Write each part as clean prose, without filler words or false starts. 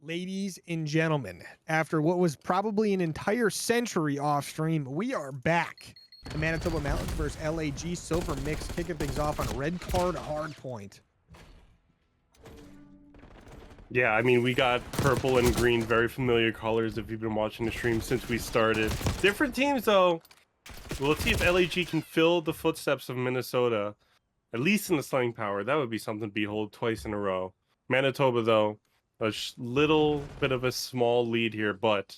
Ladies and gentlemen, after what was probably an entire century off stream, we are back. The Manitoba Mallards versus LAG Silver Mix, kicking things off on a red card hard point. Yeah, I mean, we got purple and green, very familiar colors if you've been watching the stream since we started. Different teams, though. Well, let's see if LAG can fill the footsteps of Minnesota, at least in the slaying power. That would be something to behold twice in a row. Manitoba, though, a little bit of a small lead here, but,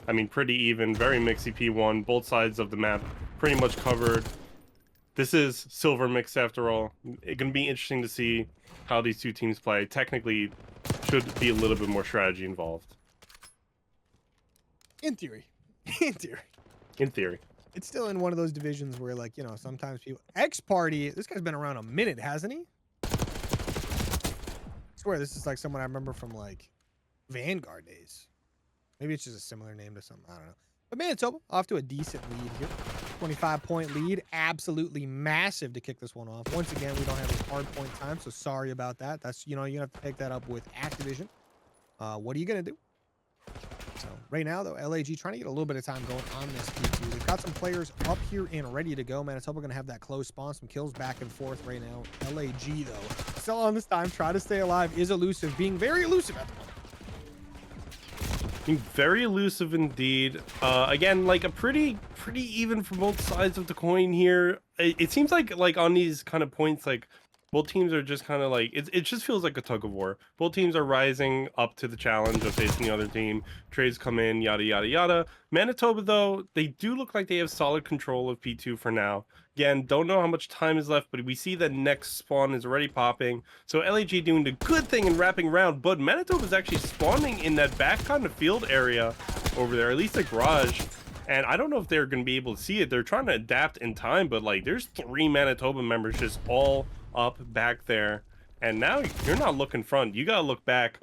I mean, pretty even. Very mixy P1. Both sides of the map pretty much covered. This is Silver Mix, after all. It's going to be interesting to see how these two teams play. Technically, should be a little bit more strategy involved. In theory. In theory. In theory. It's still in one of those divisions where, like, you know, sometimes people... X-Party, this guy's been around a minute, hasn't he? I swear this is like someone I remember from, like, Vanguard days. Maybe it's just a similar name to something. I don't know. But Manitoba, off to a decent lead here. 25-point lead. Absolutely massive to kick this one off. Once again, we don't have a hard point time, so sorry about that. That's, you know, you have to pick that up with Activision. What are you going to do? So right now, though, LAG trying to get a little bit of time going on this P2. They've got some players up here and ready to go. Manitoba going to have that close spawn. Some kills back and forth right now. LAG, though, still on this time. Try to stay alive. Is elusive. Being very elusive at the moment. Very elusive indeed. Again, like a pretty even for both sides of the coin here. It seems like on these kind of points, like both teams are just kind of like it just feels like a tug of war. Both teams are rising up to the challenge of facing the other team. Trades come in, yada yada yada. Manitoba, though, they do look like they have solid control of P2 for now. Again, don't know how much time is left, but we see that next spawn is already popping. So LAG doing the good thing and wrapping around, but Manitoba is actually spawning in that back kind of field area over there, at least a garage. And I don't know if they're going to be able to see it. They're trying to adapt in time, but like there's 3 Manitoba members just all up back there. And now you're not looking front. You got to look back.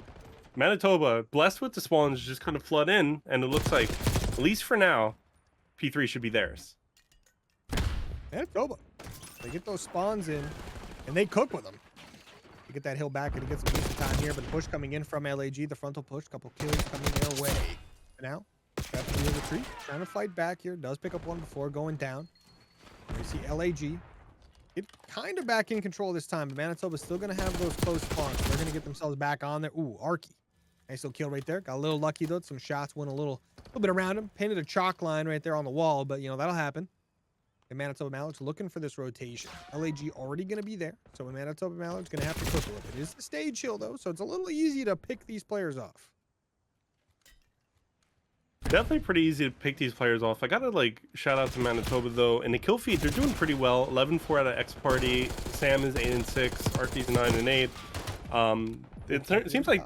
Manitoba, blessed with the spawns, just kind of flood in. And it looks like, at least for now, P3 should be theirs. Manitoba. They get those spawns in, and they cook with them. You get that hill back, and you get some decent time here, but the push coming in from LAG, the frontal push, couple kills coming their way. For now, got to the retreat, trying to fight back here. Does pick up one before going down. You see LAG get kind of back in control this time, but Manitoba's still going to have those close spawns. They're going to get themselves back on there. Ooh, Arky. Nice little kill right there. Got a little lucky, though. Some shots went a little bit around him. Painted a chalk line right there on the wall, but, you know, that'll happen. And Manitoba Mallards looking for this rotation. LAG already going to be there. So Manitoba Mallards going to have to cook a little bit. It is the stage hill, though, so it's a little easy to pick these players off. Definitely pretty easy to pick these players off. I gotta like shout out to Manitoba, though. In the kill feed, they're doing pretty well. 11-4 out of X-Party. Sam is 8-6. Arky's 9-8. It seems like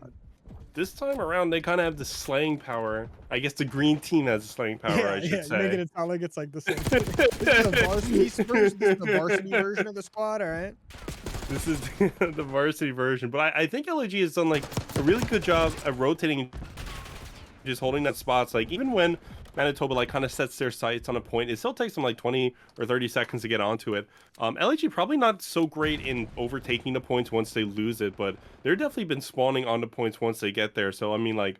this time around they kind of have the slaying power. I guess the green team has the slaying power, I should say. Making it sound like it's like the same thing. This is the varsity version. This is the varsity version of the squad, all right? This is the varsity version. But I think LAG has done like a really good job of rotating, just holding that spots. Like even when Manitoba like kind of sets their sights on a point, it still takes them like 20 or 30 seconds to get onto it. LAG probably not so great in overtaking the points once they lose it, but they're definitely been spawning on the points once they get there. So I mean, like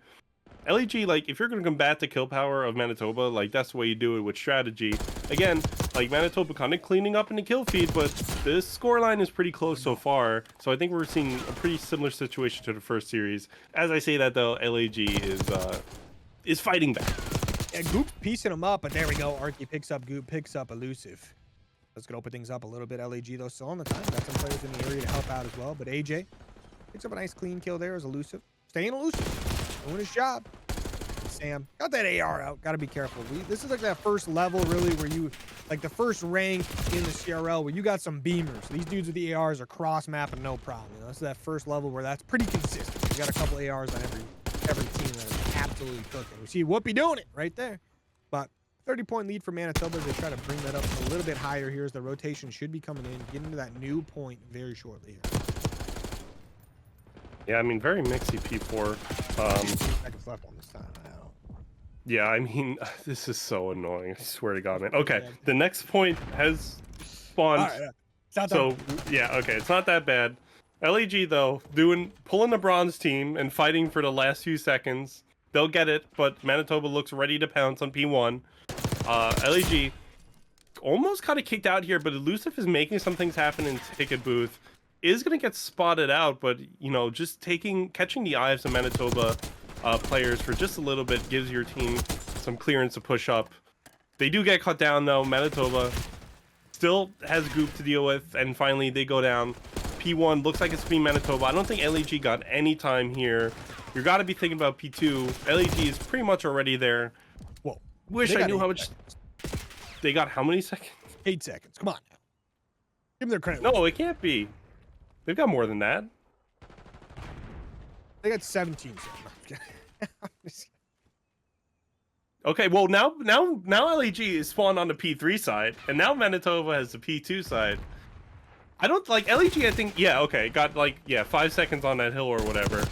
LAG, like if you're going to combat the kill power of Manitoba, like that's the way you do it with strategy. Again, like Manitoba kind of cleaning up in the kill feed, but this scoreline is pretty close so far. So I think we're seeing a pretty similar situation to the first series. As I say that, though, LAG is fighting back. Yeah, Goop's piecing him up, but there we go. Arky picks up Goop, picks up elusive. Let's go open things up a little bit. LAG, though, still on the time. Got some players in the area to help out as well. But AJ picks up a nice clean kill there as elusive. Staying elusive. Doing his job. Sam got that AR out. Got to be careful. This is like that first level, really, where you, like the first rank in the CRL where you got some beamers. These dudes with the ARs are cross-mapping, no problem. You know, this is that first level where that's pretty consistent. You got a couple ARs on every team that is absolutely cooking. We see Whoopi doing it right there. But 30-point lead for Manitoba. They try to bring that up a little bit higher here as the rotation should be coming in. Getting to that new point very shortly here. Yeah, I mean, very mixy P4. Seconds left on this time. Yeah, I mean, this is so annoying. I swear to God, man. Okay, the next point has spawned. Right, so, yeah, okay, it's not that bad. LEG though, pulling the bronze team and fighting for the last few seconds. They'll get it, but Manitoba looks ready to pounce on P1. LEG almost kind of kicked out here, but Elusive is making some things happen in ticket booth. Is going to get spotted out, but you know, just catching the eye of some Manitoba players for just a little bit gives your team some clearance to push up. They do get cut down though. Manitoba still has group to deal with, and finally they go down. P1 looks like it's being Manitoba. I don't think LEG got any time here. You got to be thinking about P2. LEG is pretty much already there. Whoa. Wish I knew how much. They got how many seconds? 8 seconds. Come on now. Give them their credit. No, it can't be. They've got more than that. They got 17 seconds. Okay, well now LEG is spawned on the P3 side, and now Manitoba has the P2 side. I don't like LEG. I think okay, got 5 seconds on that hill or whatever.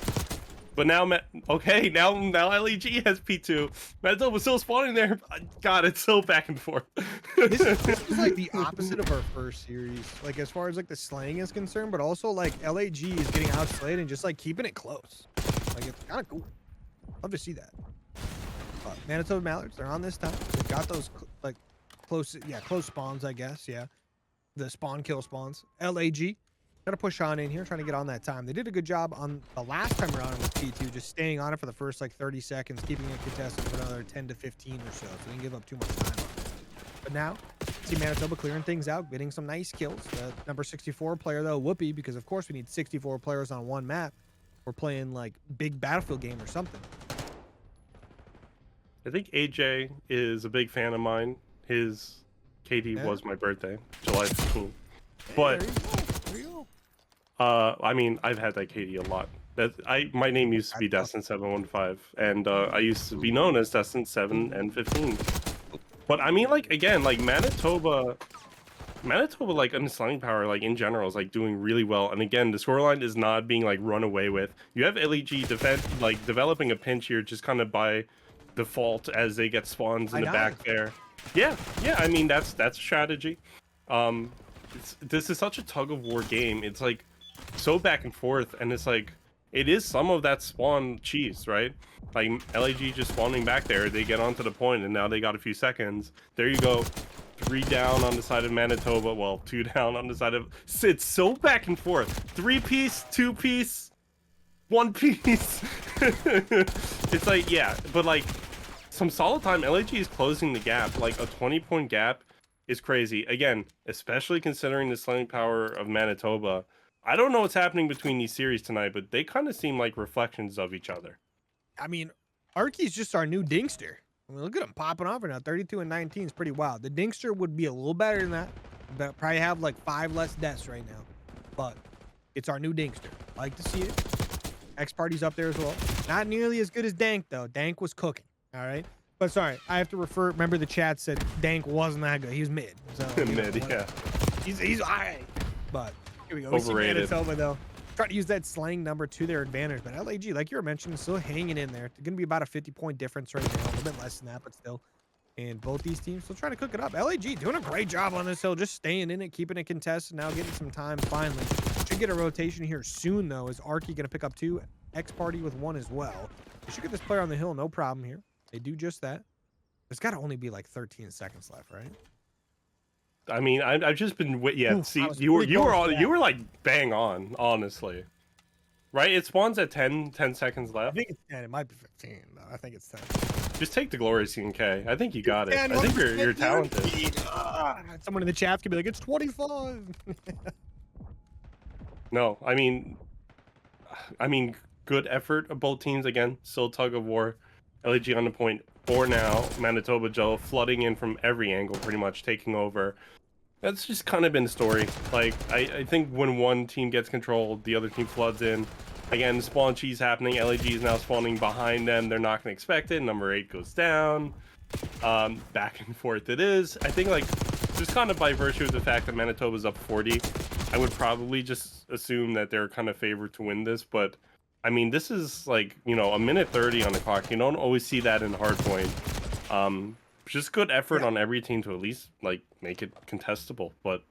But now now LEG has P2. Manitoba still spawning there. God, it's so back and forth. This is like the opposite of our first series, like as far as like the slaying is concerned, but also like LAG is getting outslayed and just like keeping it close. Like it's kind of cool. Love to see that. Manitoba Mallards, they're on this time. They've got those like close spawns, I guess. Yeah, the spawn kill spawns. LAG gotta push on in here, trying to get on that time. They did a good job on the last time around with P2, just staying on it for the first like 30 seconds, keeping it contested for another 10 to 15 or so. So they didn't give up too much time on it. But now, see Manitoba clearing things out, getting some nice kills. The number 64 player though, whoopee, because of course we need 64 players on one map. We're playing like big battlefield game or something. I think AJ is a big fan of mine. His KD was my birthday, July 15th. But there you go. I mean, I've had that KD a lot. My name used to be Destin715, and I used to be known as Destin7 and 15. But I mean, like again, like Manitoba, like in slaying power, like in general, is like doing really well. And again, the scoreline is not being like run away with. You have LEG developing a pinch here, just kind of by default as they get spawns in the back there. Yeah. I mean, that's a strategy. This is such a tug of war game. It's like so back and forth, and it's like it is some of that spawn cheese, right? Like LAG just spawning back there, they get onto the point, and now they got a few seconds. There you go, 3 down on the side of Manitoba. Well, 2 down on the side of. It's so back and forth. 3-piece, 2-piece, 1-piece. It's like but like some solid time. LAG is closing the gap. Like a 20-point gap is crazy. Again, especially considering the slaying power of Manitoba. I don't know what's happening between these series tonight, but they kind of seem like reflections of each other. I mean, Arky's just our new Dinkster. I mean, look at him popping off right now. 32 and 19 is pretty wild. The Dinkster would be a little better than that. But probably have like 5 less deaths right now. But it's our new Dinkster. I like to see it. X Party's up there as well. Not nearly as good as Dank, though. Dank was cooking. All right. But sorry, I have to refer. Remember, the chat said Dank wasn't that good. He was mid. So mid, yeah. He's all right. But here we go. Overrated. Manitoba, though, trying to use that slaying number to their advantage. But LAG, like you were mentioning, still hanging in there. They're going to be about a 50-point difference right now. A little bit less than that, but still. And both these teams still trying to cook it up. LAG doing a great job on this hill, just staying in it, keeping it contested. Now getting some time finally. Should get a rotation here soon, though. Is Arky going to pick up 2? X Party with 1 as well. They should get this player on the hill, no problem here. They do just that. There's got to only be like 13 seconds left, right? I mean, I've just been Ooh, see, you were like bang on, honestly. Right? It spawns at 10 seconds left. I think it's 10. It might be 15, though. I think it's 10. Just take the glory CNK. I think you got it. I think you're talented. Someone in the chat could be like, it's 25. No, I mean, good effort of both teams. Again, still tug of war. LAG on the point for now. Manitoba Joe flooding in from every angle, pretty much taking over. That's just kind of been the story. Like, I think when one team gets control, the other team floods in. Again, spawn cheese happening. LAG is now spawning behind them. They're not going to expect it. Number 8 goes down. Back and forth it is. I think, like, just kind of by virtue of the fact that Manitoba's up 40, I would probably just assume that they're kind of favored to win this. But, I mean, this is, like, you know, a minute 30 on the clock. You don't always see that in hardpoint. Just good effort on every team to at least, like, make it contestable. But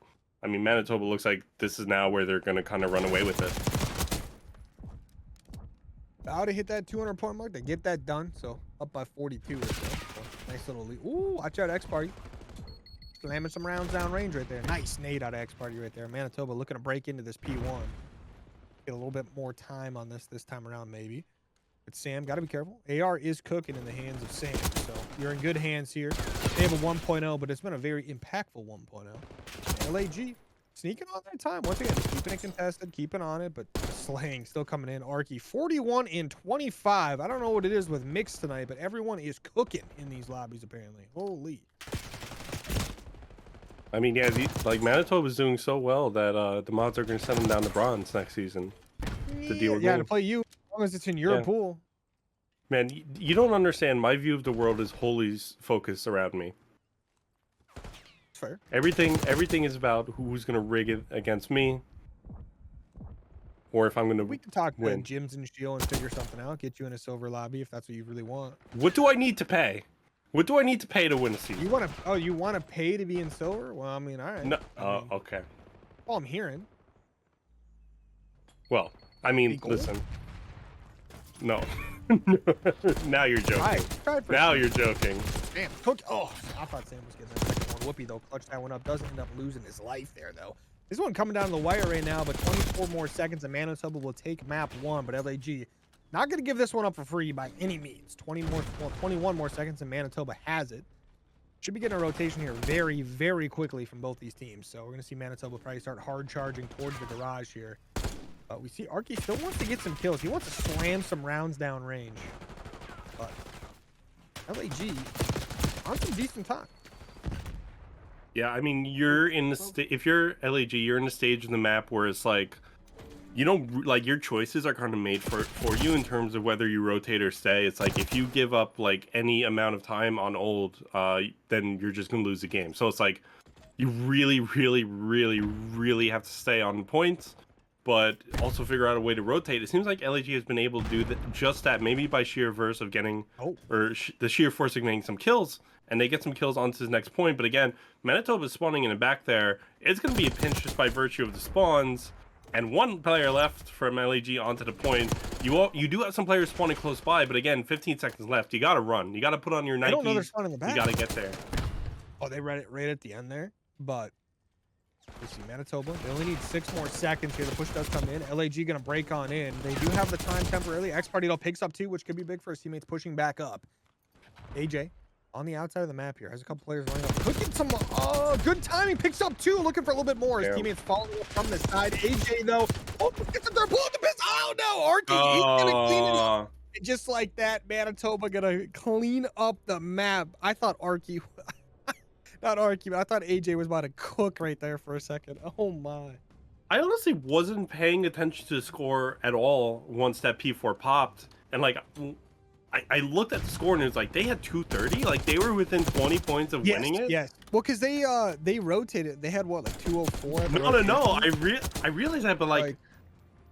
I mean, Manitoba looks like this is now where they're going to kind of run away with it. About to hit that 200-point mark to get that done. So up by 42 or so. Nice little lead. Ooh, watch out, X Party. Slamming some rounds down range right there. Nice nade out of X Party right there. Manitoba looking to break into this P1. Get a little bit more time on this time around, maybe. But Sam, got to be careful. AR is cooking in the hands of Sam, so you're in good hands here. They have a 1.0, but it's been a very impactful 1.0. LAG sneaking on their time. Once again, keeping it contested, keeping on it, but slaying still coming in. Arky, 41 in 25. I don't know what it is with mix tonight, but everyone is cooking in these lobbies, apparently. Holy. I mean, yeah, like Manitoba's doing so well that the mods are going to send them down to bronze next season to deal with Yeah, me. to play you, as long as it's in your pool. Man, you don't understand. My view of the world is wholly focused around me. Fair. Everything is about who's going to rig it against me, or if I'm going to We can talk win. to Gyms and Shield and figure something out. Get you in a silver lobby if that's what you really want. What do I need to pay? What do I need to pay to win a season? You want to? Oh, you want to pay to be in silver? Well, I mean, all right. No. I mean, Okay. all I'm hearing. Well, I mean, Gold? listen. No. Now you're joking. Right, Now you're joking. Damn. Cooked. Oh, I thought Sam was getting that second one. Whoopie though, clutch that one up. Doesn't end up losing his life there though. This one coming down the wire right now, but 24 more seconds and Manitoba will take map 1, but LAG not going to give this one up for free by any means. 21 more seconds and Manitoba has it. Should be getting a rotation here very, very quickly from both these teams. So we're going to see Manitoba probably start hard charging towards the garage here. But we see Arky still wants to get some kills. He wants to slam some rounds down range. But LAG on some decent time. Yeah, I mean, you're in the if you're LAG, you're in a stage in the map where it's like, you don't like your choices are kind of made for you in terms of whether you rotate or stay. It's like if you give up like any amount of time on old, then you're just gonna lose the game. So it's like you really, really, really, really have to stay on points, but also figure out a way to rotate. It seems like LAG has been able to do just that, maybe by sheer verse of getting or the sheer force of getting some kills, and they get some kills onto his next point. But again, Manitoba is spawning in the back there. It's gonna be a pinch just by virtue of the spawns. And one player left from LAG onto the point. You do have some players spawning close by, but again, 15 seconds left. You got to run. You got to put on your Nikes. I don't know they're spawning in the back. You got to get there. Oh, they read it right at the end there. But we see Manitoba. They only need 6 more seconds here. The push does come in. LAG going to break on in. They do have the time temporarily. X Party picks up 2, which could be big for his teammates pushing back up. AJ on the outside of the map here has a couple players running up. Cooking some good timing. Picks up 2. Looking for a little bit more. His teammates following up from the side. AJ though. Oh, gets it there. Pull the pistol. Oh no. Arky. He's gonna clean it up. Just like that, Manitoba gonna clean up the map. I thought Arky, not Arky, but I thought AJ was about to cook right there for a second. Oh my. I honestly wasn't paying attention to the score at all once that P4 popped, and like I looked at the score and it was like they had 230, like they were within 20 points of winning it. Yes. Well, because they rotated. They had what, like 204? No. I realized that, but like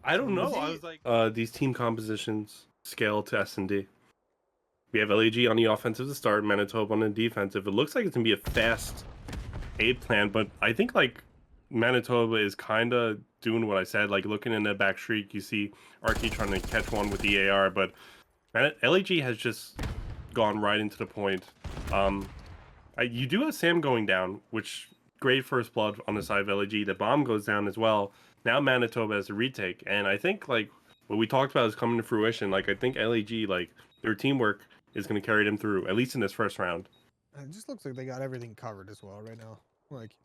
I don't know. I was like, these team compositions scale to S&D. We have LAG on the offensive to start, Manitoba on the defensive. It looks like it's gonna be a fast A plan, but I think like Manitoba is kind of doing what I said. Like looking in the back streak, you see Arky trying to catch one with the AR, but LAG has just gone right into the point. You do have Sam going down, which great first blood on the side of LAG. The bomb goes down as well. Now Manitoba has a retake, and I think like what we talked about is coming to fruition. Like I think LAG, like their teamwork is going to carry them through, at least in this first round. It just looks like they got everything covered as well right now. Like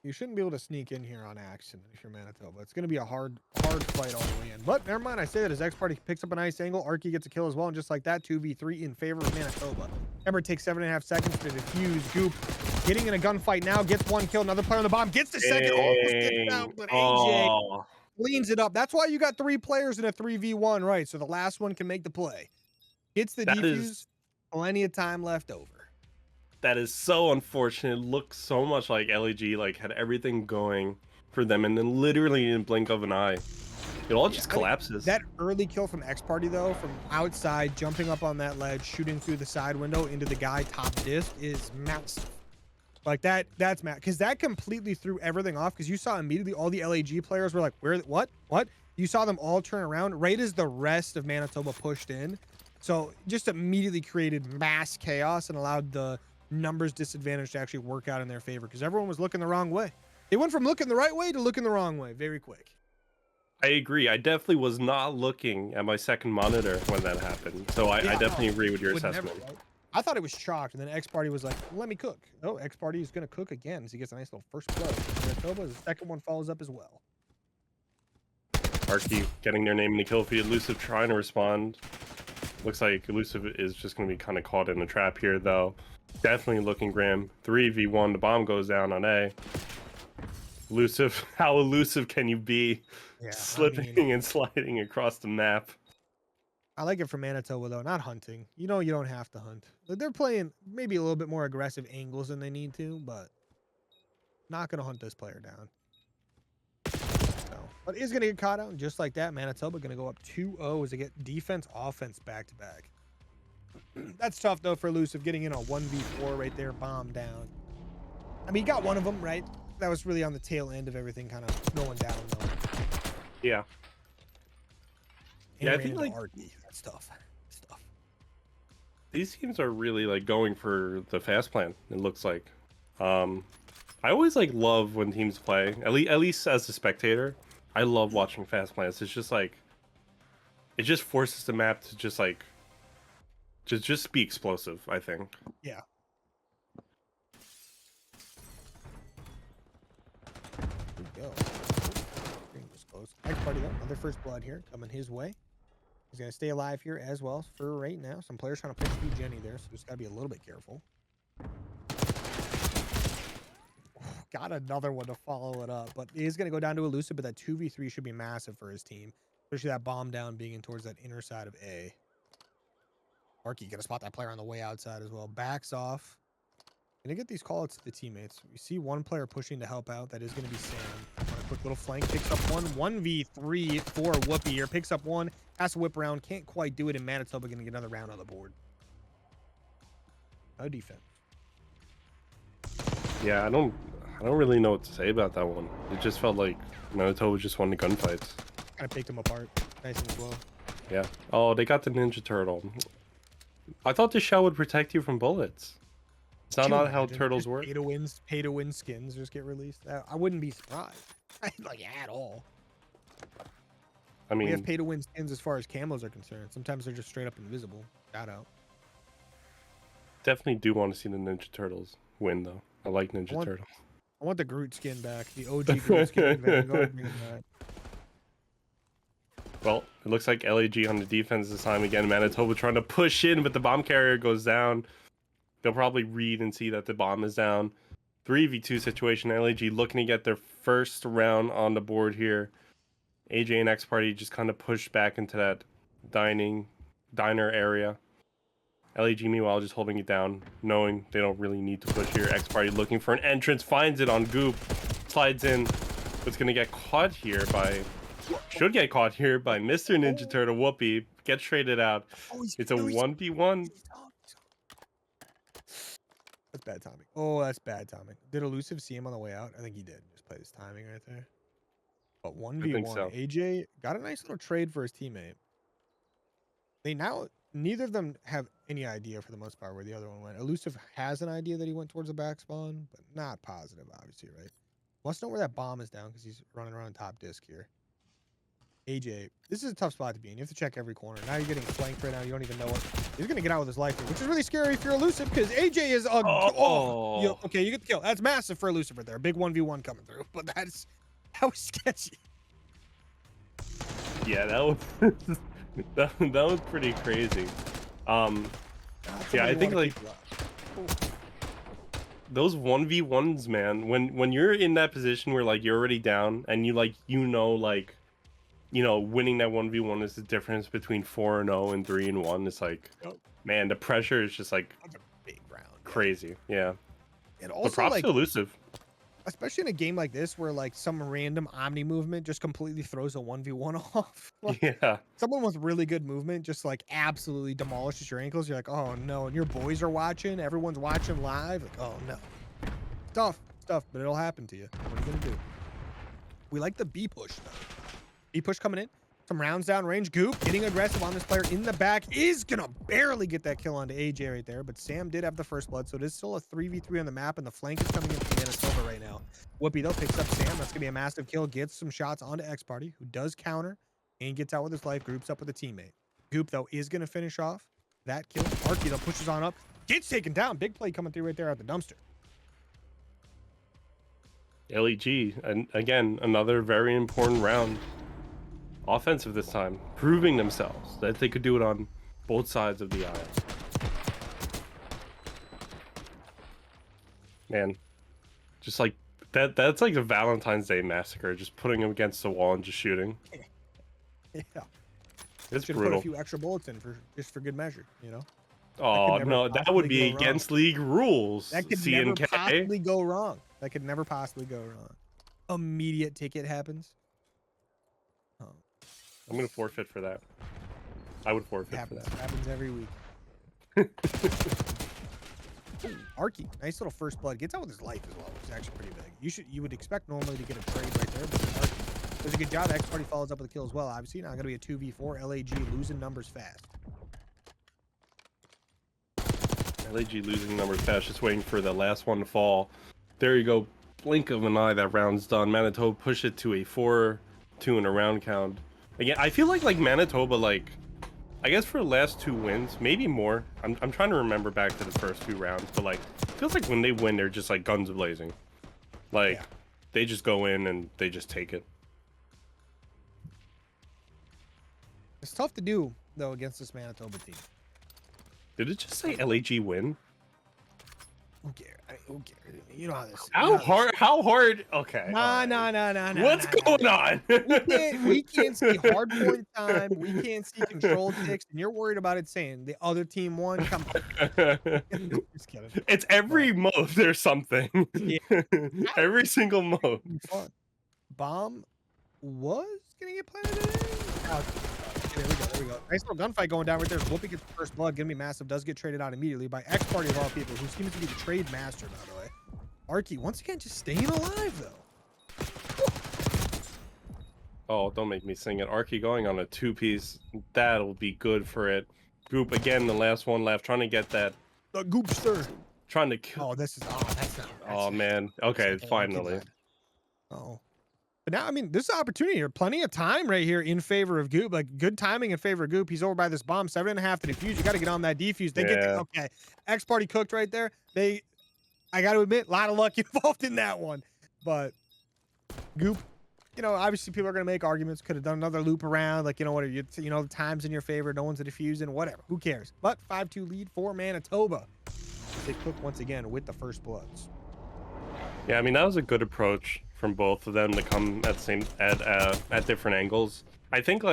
you shouldn't be able to sneak in here on accident if you're Manitoba. It's going to be a hard fight all the way in. But never mind, I say that as X Party picks up a nice angle. Arky gets a kill as well, and just like that, 2v3 in favor of Manitoba. Ember takes 7.5 seconds to defuse. Goop getting in a gunfight now, gets 1 kill. Another player on the bomb gets the second, almost gets out, but AJ cleans it up. That's why you got 3 players in a 3v1, right? So the last one can make the play. Gets the defuse, plenty of time left over. That is so unfortunate. It looks so much like LAG like had everything going for them, and then literally in a blink of an eye, it all just collapses. That early kill from X Party though, from outside, jumping up on that ledge, shooting through the side window into the guy top disc is massive. Like that's mad because that completely threw everything off because you saw immediately all the LAG players were like, where, what? You saw them all turn around right as the rest of Manitoba pushed in. So just immediately created mass chaos and allowed the numbers disadvantage to actually work out in their favor because everyone was looking the wrong way. They went from looking the right way to looking the wrong way very quick. I agree. I definitely was not looking at my second monitor when that happened. So I definitely agree with your assessment. Never, right? I thought it was chalked, and then X Party was like, let me cook. Oh, X Party is going to cook again. So he gets a nice little first blood. Manitoba, the second one follows up as well. Arky getting their name in the kill feed. Elusive trying to respond. Looks like Elusive is just going to be kind of caught in a trap here, though. Definitely looking grim. 3v1. The bomb goes down on A. Elusive. How elusive can you be? Yeah, slipping and sliding across the map. I like it for Manitoba, though. Not hunting. You know you don't have to hunt. They're playing maybe a little bit more aggressive angles than they need to, but not going to hunt this player down. So, but is going to get caught out, and just like that, Manitoba going to go up 2-0 as they get defense, offense back-to-back. That's tough, though, for Elusive, getting in a 1v4 right there, bomb down. I mean, he got one of them, right? That was really on the tail end of everything kind of going down, though. Yeah. And yeah, I think like that's tough. These teams are really like going for the fast plan. It looks like. I always like love when teams play. At least as a spectator, I love watching fast plans. It's just like, it just forces the map to just like, just be explosive. I think. Yeah. Here we go. X Party, another first blood here coming his way. He's going to stay alive here as well for right now. Some players trying to push through Jenny there, so just got to be a little bit careful. Got another one to follow it up, but he's going to go down to Elusive, but that 2v3 should be massive for his team, especially that bomb down being in towards that inner side of A. Arky going to spot that player on the way outside as well. Backs off. Going to get these call-outs to the teammates. We see one player pushing to help out. That is going to be Sam. A quick little flank. Picks up one. 1v3 for Whoopi here. Picks up one. Has to whip around. Can't quite do it. And Manitoba going to get another round on the board. No defense. Yeah, I don't really know what to say about that one. It just felt like Manitoba just won the gunfights. Kind of picked them apart. Nice and slow. Yeah. Oh, they got the Ninja Turtle. I thought the shell would protect you from bullets. It's not how turtles work. Pay to win skins just get released. I wouldn't be surprised. Like at all. I mean, we have pay to win skins as far as camos are concerned. Sometimes they're just straight up invisible. Shout out. Definitely do want to see the Ninja Turtles win though. I like Ninja Turtles. I want the Groot skin back. The OG Groot skin. Vanguard, bring it back. Well, it looks like LAG on the defense this time again. Manitoba trying to push in, but the bomb carrier goes down. They'll probably read and see that the bomb is down. 3v2 situation. LAG looking to get their first round on the board here. AJ and X Party just kind of pushed back into that diner area. LAG meanwhile just holding it down, knowing they don't really need to push here. X Party looking for an entrance, finds it on Goop, slides in. It's gonna get caught here by, should get caught here by Mr. Ninja Turtle. Whoopi gets traded out. It's a 1v1. That's bad timing. Oh, that's bad timing. Did Elusive see him on the way out? I think he did. Just played his timing right there. But 1v1, so. AJ got a nice little trade for his teammate. Neither of them have any idea for the most part where the other one went. Elusive has an idea that he went towards the back spawn, but not positive, obviously, right? Wants to know where that bomb is down because he's running around top disc here. AJ, this is a tough spot to be in. You have to check every corner. Now you're getting flanked right now. You don't even know what. He's going to get out with his life here, which is really scary if you're Elusive because AJ is a... okay, you get the kill. That's massive for Elusive right there. Big 1v1 coming through, but that was sketchy. Yeah, that was... that was pretty crazy. Yeah, I think like those 1v1s, man, when you're in that position where like you're already down and you winning that 1v1 is the difference between 4-0 and 3-1. It's like, man, the pressure is just like big round, crazy. Yeah. And also, but props to Elusive. Especially in a game like this where like some random omni movement just completely throws a 1v1 off. Like, yeah. Someone with really good movement just like absolutely demolishes your ankles. You're like, oh no. And your boys are watching. Everyone's watching live. Like, oh no. tough. It's tough, but it'll happen to you. What are you gonna do? We like the B push though. B push coming in. Some rounds down range. Goop getting aggressive on this player in the back. Is gonna barely get that kill onto AJ right there, but Sam did have the first blood, so it is still a 3v3 on the map, and the flank is coming in from Manitoba right now. Whoopi though picks up Sam. That's gonna be a massive kill. Gets some shots onto X Party, who does counter and gets out with his life. Groups up with a teammate. Goop though is gonna finish off that kill. Arky though pushes on up. Gets taken down. Big play coming through right there at the dumpster. LEG, and again, another very important round. Offensive this time, proving themselves that they could do it on both sides of the aisle. Man, just like that's like the Valentine's Day massacre, just putting them against the wall and just shooting. Yeah. It's Should have put brutal. a few extra bullets in for good measure, you know. Oh no, that would be against league rules. That could never possibly go wrong. That could never possibly go wrong. Immediate ticket happens. Oh. I'm gonna forfeit for that. I would forfeit for that. Happens every week. Ooh, Arky, nice little first blood. Gets out with his life as well, which is actually pretty big. You would expect normally to get a trade right there, but Arky does a good job. X Party follows up with a kill as well. Obviously, not gonna be a 2v4. LAG losing numbers fast. LAG losing numbers fast, just waiting for the last one to fall. There you go. Blink of an eye, that round's done. Manitoba push it to a 4-2 in a round count. Again, I feel like Manitoba, like, I guess for the last 2 wins, maybe more. I'm trying to remember back to the first 2 rounds, but like, it feels like when they win, they're just like guns blazing. Like, they just go in and they just take it. It's tough to do though against this Manitoba team. Did it just say LAG win? Who cares? Who cares? You know how this. How hard? How hard? Okay. Nah. What's going on? We can't see hard point time. We can't see control ticks, and you're worried about it saying the other team won. Come on. Just kidding. It's every mode. There's something. Yeah. Every single mode. Fun. Bomb was gonna get planted today. There we go. Nice little gunfight going down right there. Whoopi gets the first blood. Gonna be massive. Does get traded out immediately by X Party of all people, who seems to be the trade master, by the way. Arky, once again, just staying alive, though. Oh, don't make me sing it. Arky going on a 2-piece. That'll be good for it. Goop, again, the last one left. Trying to get that. The Goopster. Trying to kill. Oh, this is... Oh, that's not... Oh, man. Okay, finally. Oh. But now, I mean, this is an opportunity here. Plenty of time right here in favor of Goop. Like, good timing in favor of Goop. He's over by this bomb. 7.5 to defuse. You got to get on that defuse. They get the, okay. X Party cooked right there. I got to admit, a lot of luck involved in that one. But Goop, you know, obviously people are going to make arguments. Could have done another loop around. Like, you know what, you know, the time's in your favor. No one's a defusing, whatever. Who cares? But 5-2 lead for Manitoba. They cook once again with the first bloods. Yeah, I mean, that was a good approach from both of them to come at the same at different angles. I think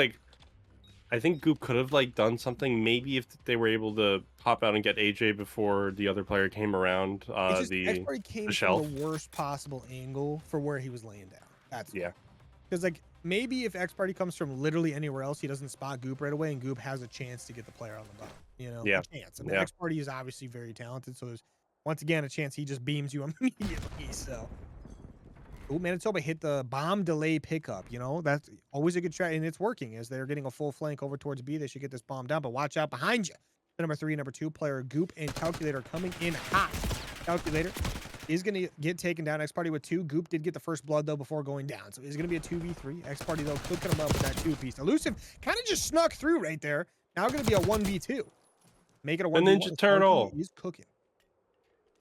Goop could have like done something maybe if they were able to pop out and get AJ before the other player came around. The shelf. From the worst possible angle for where he was laying down. That's because like maybe if X Party comes from literally anywhere else, he doesn't spot Goop right away, and Goop has a chance to get the player on the bottom. You know, a chance. I mean, X Party is obviously very talented, so there's once again a chance he just beams you immediately. So. Ooh, Manitoba hit the bomb delay pickup. You know, that's always a good try, and it's working as they're getting a full flank over towards B. They should get this bomb down, but watch out behind you. The number 3, number 2 player, Goop and Calculator coming in hot. Calculator is going to get taken down. X Party with 2. Goop did get the first blood, though, before going down, so it's going to be a 2v3. X Party, though, cooking them up with that 2-piece. Elusive kind of just snuck through right there. Now going to be a 1v2. Make it a 1v1. The Ninja Turtle. He's cooking.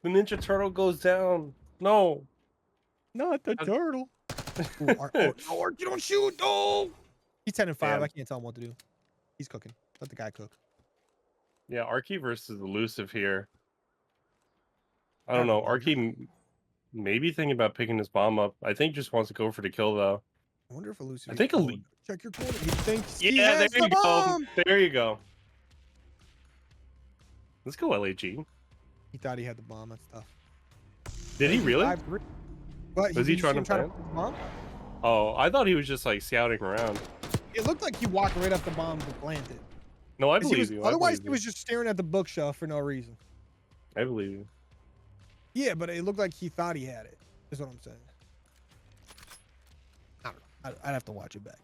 The Ninja Turtle goes down. No. Not the turtle. Ooh, you don't shoot. Oh, he's 10-5. I can't tell him what to do. He's cooking. Let the guy cook. Yeah, Arky versus Elusive here. I don't know. Arky maybe thinking about picking his bomb up. I think just wants to go for the kill though. I wonder if Elusive. I think check your corner. He thinks yeah, there you go. There you go. Let's go, LAG. He thought he had the bomb. That's tough. Did he really? 5-3. What, was he trying to plant? Oh, I thought he was just like scouting around. It looked like he walked right up the bomb to plant it. No, I believe you. Otherwise, he was just staring at the bookshelf for no reason. I believe you. Yeah, but it looked like he thought he had it. Is what I'm saying. I don't know. I'd have to watch it back.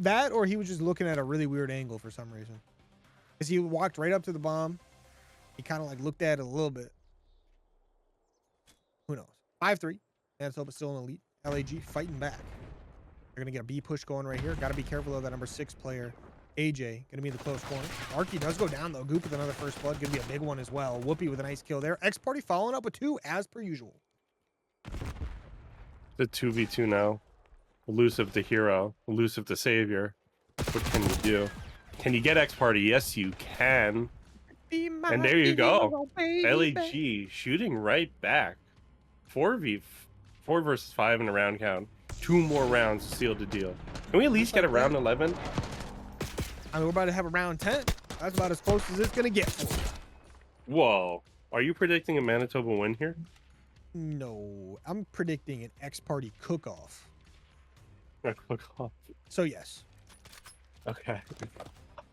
That or he was just looking at a really weird angle for some reason. Because he walked right up to the bomb. He kind of like looked at it a little bit. Who knows? 5-3. Manitoba still in the lead. LAG fighting back. They're going to get a B push going right here. Got to be careful of that number 6 player. AJ going to be in the close corner. Arky does go down though. Goop with another first blood. Going to be a big one as well. Whoopi with a nice kill there. X Party following up with 2 as per usual. The 2v2 now. Elusive the hero. Elusive the savior. What can you do? Can you get X Party? Yes, you can. And there you go. LAG shooting right back. 4 versus 5 in a round count. 2 more rounds to seal the deal. Can we at least get a round 11? I mean, we're about to have a round 10. That's about as close as it's going to get for you. Whoa. Are you predicting a Manitoba win here? No. I'm predicting an X Party cook-off. Cook-off. So, yes. Okay.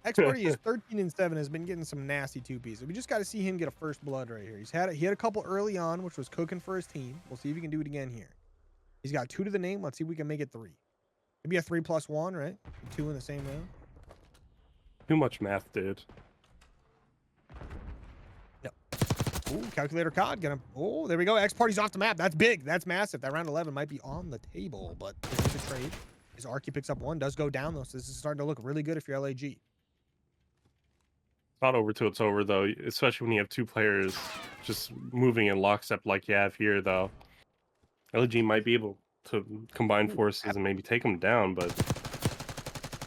X Party is 13-7, has been getting some nasty 2Ps. We just got to see him get a first blood right here. He had a couple early on, which was cooking for his team. We'll see if he can do it again here. He's got 2 to the name. Let's see if we can make it 3. Maybe a 3+1, right? 2 in the same round. Too much math, dude. Yep. Ooh, calculator COD. Oh, there we go. X Party's off the map. That's big. That's massive. That round 11 might be on the table, but this is a trade. His Arky picks up 1. Does go down, though, so this is starting to look really good if you're LAG. It's not over till it's over, though, especially when you have 2 players just moving in lockstep like you have here, though. LG might be able to combine forces and maybe take them down, but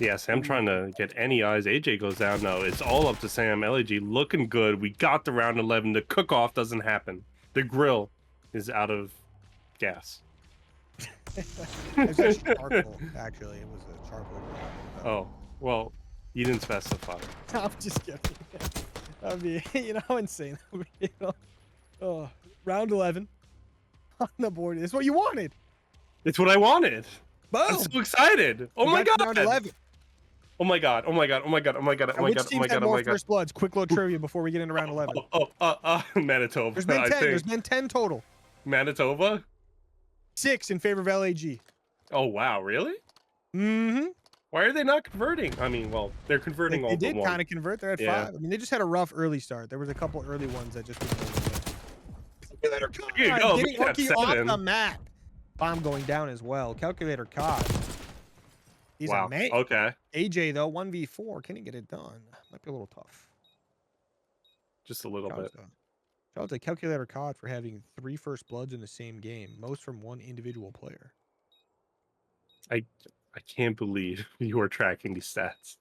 yeah, Sam trying to get any eyes. AJ goes down. No, it's all up to Sam. LG looking good. We got the round 11. The cook-off doesn't happen. The grill is out of gas. It's actually charcoal, actually. It was a charcoal. Oh, well, you didn't specify. I'm just kidding. I mean, you know how insane that would be, you know? Oh, round 11 on the board. It's what you wanted. It's what I wanted. Boom. I'm so excited. Oh my god. Round 11. Oh my god. Oh my god. Oh my god. Oh my god. Oh my god. Oh my god. Oh my god. First bloods. Quick little trivia before we get into round 11. Manitoba. There's been 10. There's been 10 total. Manitoba? 6 in favor of LAG. Oh wow, really? Mm-hmm. Why are they not converting? I mean, well, they're converting all They but did one. kind of convert. They're at 5. I mean, they just had a rough early start. There was a couple early ones that just Calculator COD. Here you go. Getting Arky off the map. Bomb going down as well. Calculator COD. He's wow. a man. Okay. AJ though, 1v4. Can he get it done? Might be a little tough. Just a little bit. Shout out to Calculator COD for having 3 first bloods in the same game, most from one individual player. I can't believe you are tracking these stats.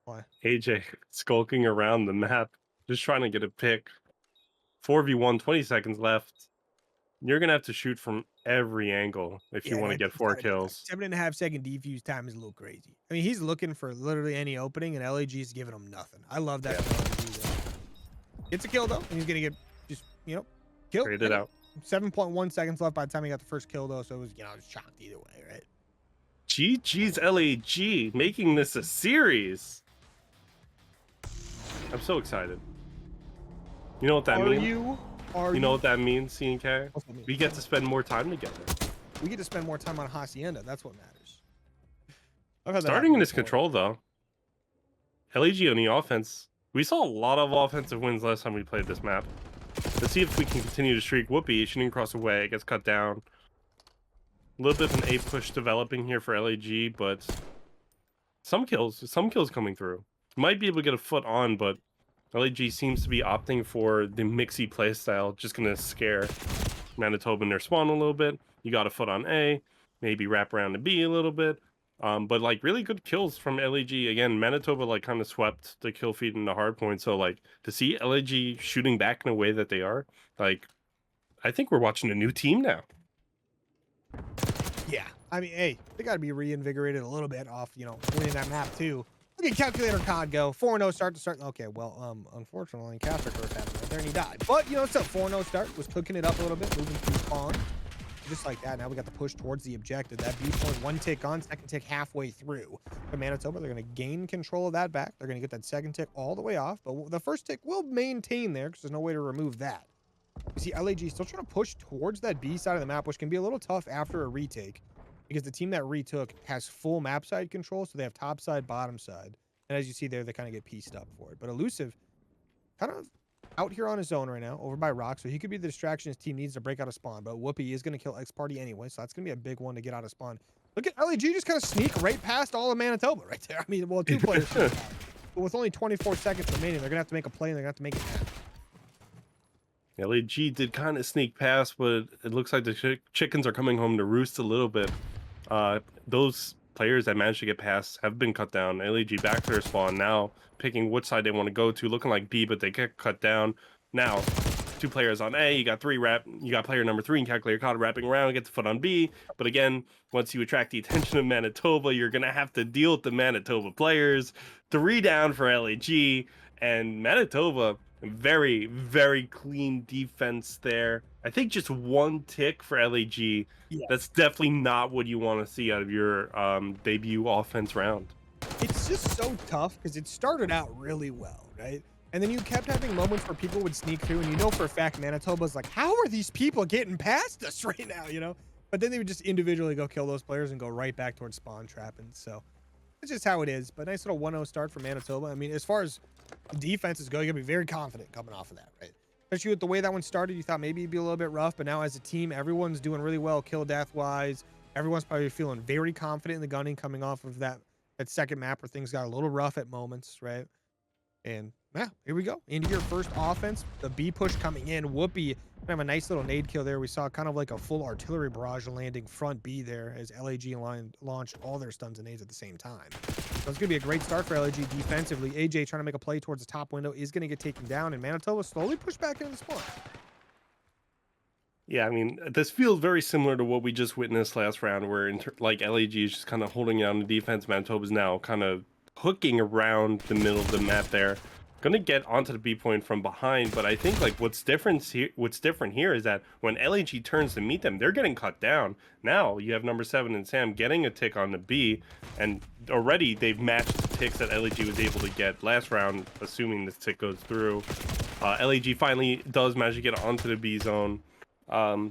Why? AJ skulking around the map, just trying to get a pick. 4v1, 20 seconds left. You're gonna have to shoot from every angle if you want to get 4 kills. 7.5 second defuse time is a little crazy. I mean, he's looking for literally any opening, and LAG's giving him nothing. I love that. Yeah. Gets a kill though, and he's gonna get just killed. Trade it out. 7.1 seconds left by the time he got the first kill though, so it was just shocked either way, right? GG's LAG making this a series. I'm so excited. You know what that means? You know what that means, C&K? We get to spend more time together. We get to spend more time on Hacienda. That's what matters. Starting in his control, though. LAG on the offense. We saw a lot of offensive wins last time we played this map. Let's see if we can continue to streak. Whoopi shooting across the way. It gets cut down. A little bit of an A push developing here for LAG, but some kills coming through. Might be able to get a foot on, but LAG seems to be opting for the mixy playstyle. Just going to scare Manitoba in their spawn a little bit. You got a foot on A, maybe wrap around to B a little bit. But like really good kills from LAG. Again, Manitoba like kind of swept the kill feed in the hard point. So like to see LAG shooting back in a way that they are, like I think we're watching a new team now. Yeah. I mean, hey, they got to be reinvigorated a little bit off, winning that map too. Look at Calculator COD go. 4-0 start to start. Okay, well, unfortunately, Caster curse happened right there and he died. But, still 4-0 start. Was cooking it up a little bit, moving through spawn. just like that, now we got the push towards the objective. That B point, one tick on, second tick halfway through. For Manitoba, they're going to gain control of that back. They're going to get that second tick all the way off, but the first tick will maintain there because there's no way to remove that. You see LAG still trying to push towards that B side of the map, which can be a little tough after a retake because the team that retook has full map side control, so they have top side, bottom side. And as you see there, they kind of get pieced up for it. But Elusive kind of out here on his own right now, over by Rock, so he could be the distraction his team needs to break out of spawn. But Whoopi is going to kill X Party anyway, so that's going to be a big one to get out of spawn. Look at LAG just kind of sneak right past all of Manitoba right there. I mean, well, 2 players should have. But with only 24 seconds remaining, they're going to have to make a play, and they're going to have to make it happen. LAG did kind of sneak past, but it looks like the chickens are coming home to roost a little bit. Those players that managed to get past have been cut down. LAG back to their spawn now, picking which side they want to go to, looking like B, but they get cut down. Now, 2 players on A, you got 3 wrap, you got player number 3 and Calculator Caught wrapping around, get the foot on B. But again, once you attract the attention of Manitoba, you're going to have to deal with the Manitoba players. 3 down for LAG, and Manitoba, very, very clean defense there. I think just 1 tick for LAG. Yeah. That's definitely not what you want to see out of your debut offense round. It's just so tough because it started out really well, right? And then you kept having moments where people would sneak through, and you know for a fact Manitoba's like, how are these people getting past us right now, you know? But then they would just individually go kill those players and go right back towards spawn trapping. So it's just how it is. But nice little 1-0 start for Manitoba. I mean, as far as defenses go, you're going to be very confident coming off of that, right? Especially with the way that one started, you thought maybe it'd be a little bit rough, but now as a team, everyone's doing really well kill death wise. Everyone's probably feeling very confident in the gunning coming off of that second map where things got a little rough at moments, right? And yeah, here we go into your first offense. The B push coming in. Whoopi have a nice little nade kill there. We saw kind of like a full artillery barrage landing front B there as LAG launched all their stuns and nades at the same time. So it's going to be a great start for LAG defensively. AJ trying to make a play towards the top window is going to get taken down, and Manitoba slowly push back into the spawn. Yeah, I mean, this feels very similar to what we just witnessed last round, where like LAG is just kind of holding down the defense. Manitoba's now kind of hooking around the middle of the map there. Gonna get onto the B point from behind, but I think like what's different here is that when LAG turns to meet them, they're getting cut down. Now you have number 7 and Sam getting a tick on the B, and already they've matched the ticks that LAG was able to get last round, assuming this tick goes through. LAG finally does manage to get onto the B zone.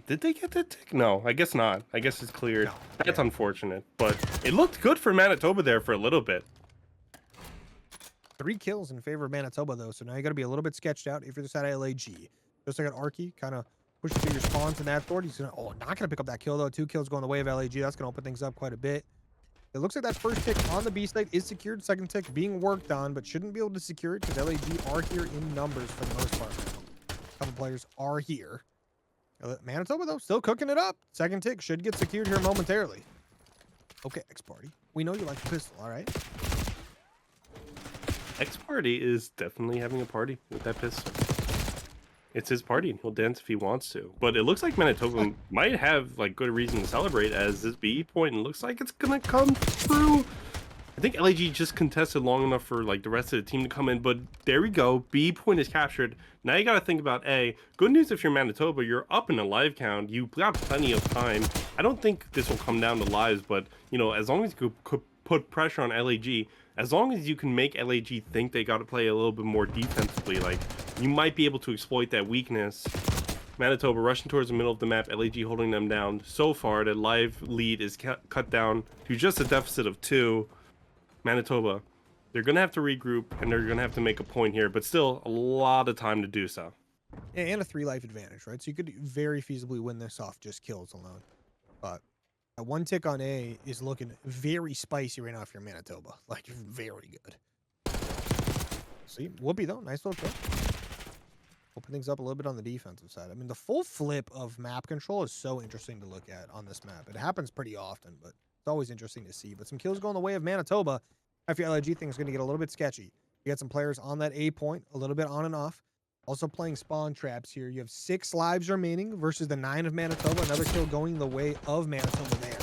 Did they get that tick? No, I guess not. I guess it's cleared. No, that's unfortunate, but it looked good for Manitoba there for a little bit. 3 kills in favor of Manitoba, though, so now you got to be a little bit sketched out if you're the side of LAG. Just like an Arky, kind of pushing through your spawns in that thwart. He's going to, not going to pick up that kill, though. 2 kills going the way of LAG. That's going to open things up quite a bit. It looks like that first tick on the B site is secured. Second tick being worked on, but shouldn't be able to secure it because LAG are here in numbers for the most part. A couple players are here. Manitoba, though, still cooking it up. Second tick should get secured here momentarily. Okay, X-Party. We know you like the pistol, all right? X-Party is definitely having a party with that pistol. It's his party, and he'll dance if he wants to. But it looks like Manitoba might have like good reason to celebrate, as this B point and looks like it's gonna come through. I think LAG just contested long enough for like the rest of the team to come in, but there we go. B point is captured. Now you got to think about A. Good news if you're Manitoba, you're up in a live count. You've got plenty of time. I don't think this will come down to lives, but you know, as long as you could put pressure on LAG, as long as you can make LAG think they got to play a little bit more defensively, like you might be able to exploit that weakness. Manitoba rushing towards the middle of the map, LAG holding them down. So far, the live lead is cut down to just a deficit of 2. Manitoba, they're going to have to regroup, and they're going to have to make a point here, but still a lot of time to do so. And a 3 life advantage, right? So you could very feasibly win this off just kills alone. But a 1 tick on A is looking very spicy right now if you're Manitoba. Like, very good. See, Whoopi, though. Nice little kill. Open things up a little bit on the defensive side. I mean, the full flip of map control is so interesting to look at on this map. It happens pretty often, but it's always interesting to see. But some kills going the way of Manitoba. After your LAG thing is going to get a little bit sketchy. You got some players on that A point, a little bit on and off. Also playing spawn traps here. You have 6 lives remaining versus the 9 of Manitoba. Another kill going the way of Manitoba there.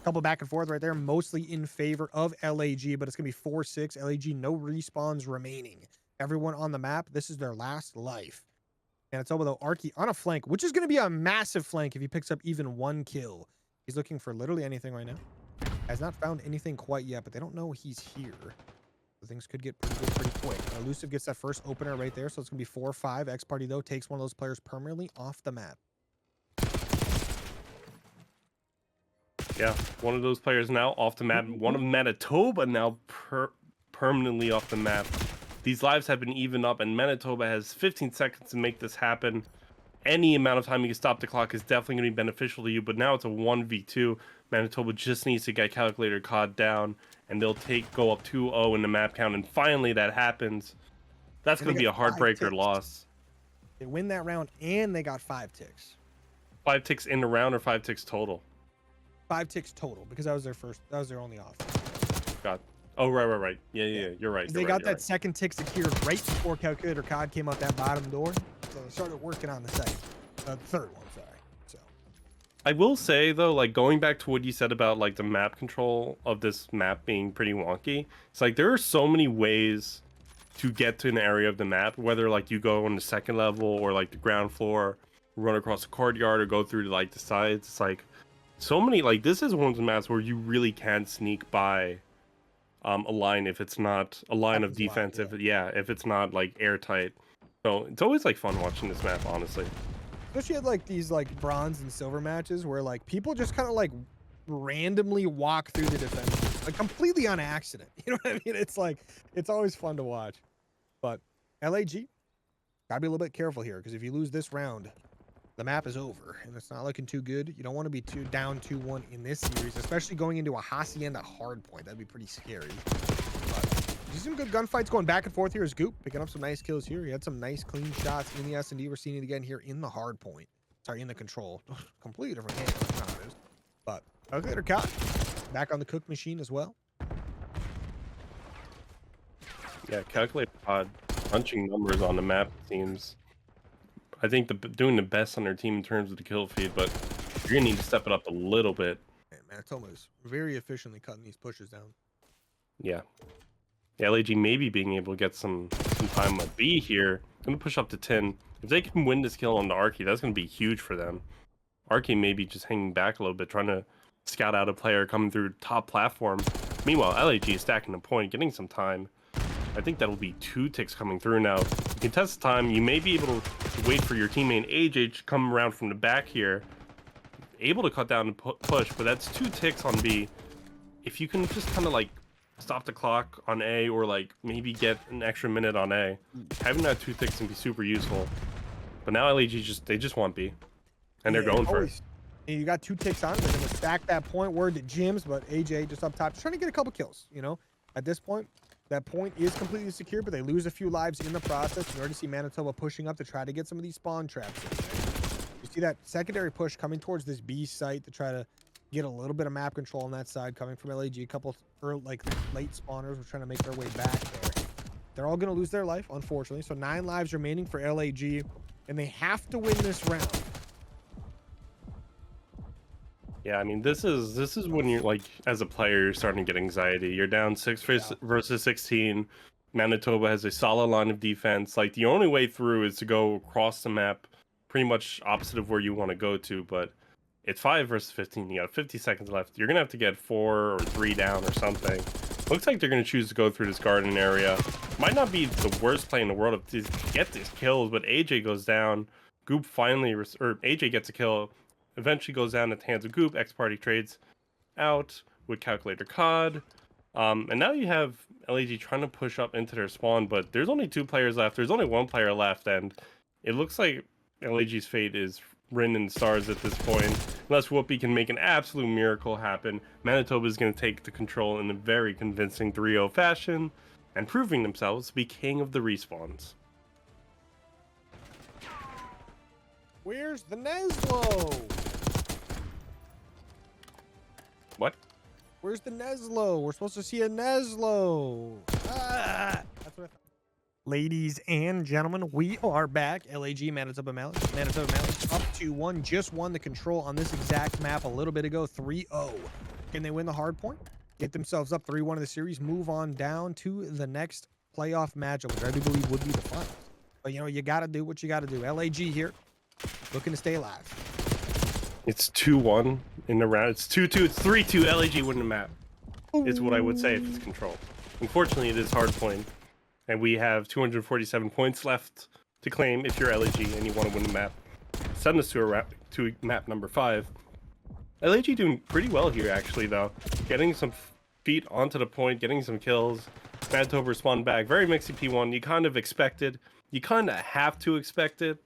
Couple back and forth right there, mostly in favor of LAG, but it's going to be 4-6. LAG, no respawns remaining. Everyone on the map, this is their last life. Manitoba, though, Arky on a flank, which is going to be a massive flank if he picks up even 1 kill. He's looking for literally anything right now. Has not found anything quite yet, but they don't know he's here. So things could get pretty good pretty quick. Elusive gets that first opener right there, so it's going to be 4-5. X Party, though, takes one of those players permanently off the map. Yeah, one of those players now off the map. One of Manitoba now permanently off the map. These lives have been evened up, and Manitoba has 15 seconds to make this happen. Any amount of time you can stop the clock is definitely going to be beneficial to you, but now it's a 1v2. Manitoba just needs to get Calculator COD down, and they'll go up 2-0 in the map count, and finally that happens. That's going to be a heartbreaker loss. They win that round, and they got 5 ticks. 5 ticks in the round, or 5 ticks total? 5 ticks total, because that was their only off. God. Oh, right. Yeah, you're right. They got that second tick secured right before Calculator COD came out that bottom door. So they started working on the third one, sorry. So I will say though, like going back to what you said about like the map control of this map being pretty wonky, it's like there are so many ways to get to an area of the map, whether like you go on the second level or like the ground floor, run across the courtyard or go through like the sides. It's like so many, like this is one of the maps where you really can sneak by a line if it's not a line of defense, if it's not like airtight. So it's always like fun watching this map, honestly. Especially at like these like bronze and silver matches where like people just kind of like randomly walk through the defense like completely on accident. You know what I mean? It's like it's always fun to watch. But LAG, gotta be a little bit careful here because if you lose this round, the map is over and it's not looking too good. You don't want to be down 2-1 in this series, especially going into a Hacienda hard point. That'd be pretty scary. But some good gunfights going back and forth here. Is Goop picking up some nice kills here. He had some nice clean shots in the S&D. We're seeing it again here in the hard point. Sorry, in the control. Completely different game. That's not how it is. But Calculator COD back on the cook machine as well. Yeah, Calculator COD punching numbers on the map seems, I think, doing the best on their team in terms of the kill feed, but you're gonna need to step it up a little bit. Man, Manitoba is very efficiently cutting these pushes down. Yeah. The LAG maybe being able to get some time at B here. Gonna push up to 10. If they can win this kill on the Arky, that's gonna be huge for them. Arky maybe just hanging back a little bit, trying to scout out a player coming through top platform. Meanwhile, LAG is stacking the point, getting some time. I think that'll be 2 ticks coming through now. You can test the time. You may be able to wait for your teammate AJ to come around from the back here. Able to cut down and push, but that's 2 ticks on B. If you can just kind of like stop the clock on A or like maybe get an extra minute on A, having that 2 ticks can be super useful. But now LAG they just want B, and they're going for it. You got 2 ticks on. They're gonna stack that point. Word to Jims, but AJ just up top, just trying to get a couple kills. You know, at this point, that point is completely secure, but they lose a few lives in the process. You already see Manitoba pushing up to try to get some of these spawn traps in there. You see that secondary push coming towards this B site to try to get a little bit of map control on that side coming from LAG. A couple early, like late spawners were trying to make their way back there. They're all going to lose their life, unfortunately. So 9 lives remaining for LAG, and they have to win this round. Yeah, I mean, this is when you're like, as a player, you're starting to get anxiety. You're down 6 versus 16. Manitoba has a solid line of defense. Like, the only way through is to go across the map, pretty much opposite of where you want to go to. But it's 5 versus 15. You got 50 seconds left. You're gonna have to get 4 or 3 down or something. Looks like they're gonna choose to go through this garden area. Might not be the worst play in the world to get these kills, but AJ goes down. Goop finally, or AJ gets a kill. Eventually goes down at the hands of Goop. X Party trades out with Calculator COD. And now you have LAG trying to push up into their spawn, but there's only 2 players left. There's only 1 player left, and it looks like LAG's fate is written in stars at this point. Unless Whoopi can make an absolute miracle happen, Manitoba is going to take the control in a very convincing 3-0 fashion, and proving themselves to be king of the respawns. Where's the Neslo? What? Where's the Neslo? We're supposed to see a Neslo. Ah! That's what I thought. Ladies and gentlemen, we are back. LAG, Manitoba Mallards. Manitoba Mallards up 2-1. Just won the control on this exact map a little bit ago, 3-0. Can they win the hard point? Get themselves up 3-1 in the series, move on down to the next playoff matchup, which I do believe would be the finals. But, you know, you got to do what you got to do. LAG here, looking to stay alive. It's 2-1 in the round. It's 2-2. It's 3-2. LAG win the map. Is what I would say if it's controlled. Unfortunately, it is hard point, and we have 247 points left to claim if you're LAG and you want to win the map. Send us to map number 5. LAG doing pretty well here, actually, though. Getting some feet onto the point, getting some kills. Manitoba spawned back. Very mixy P1. You kind of expected. You kind of have to expect it.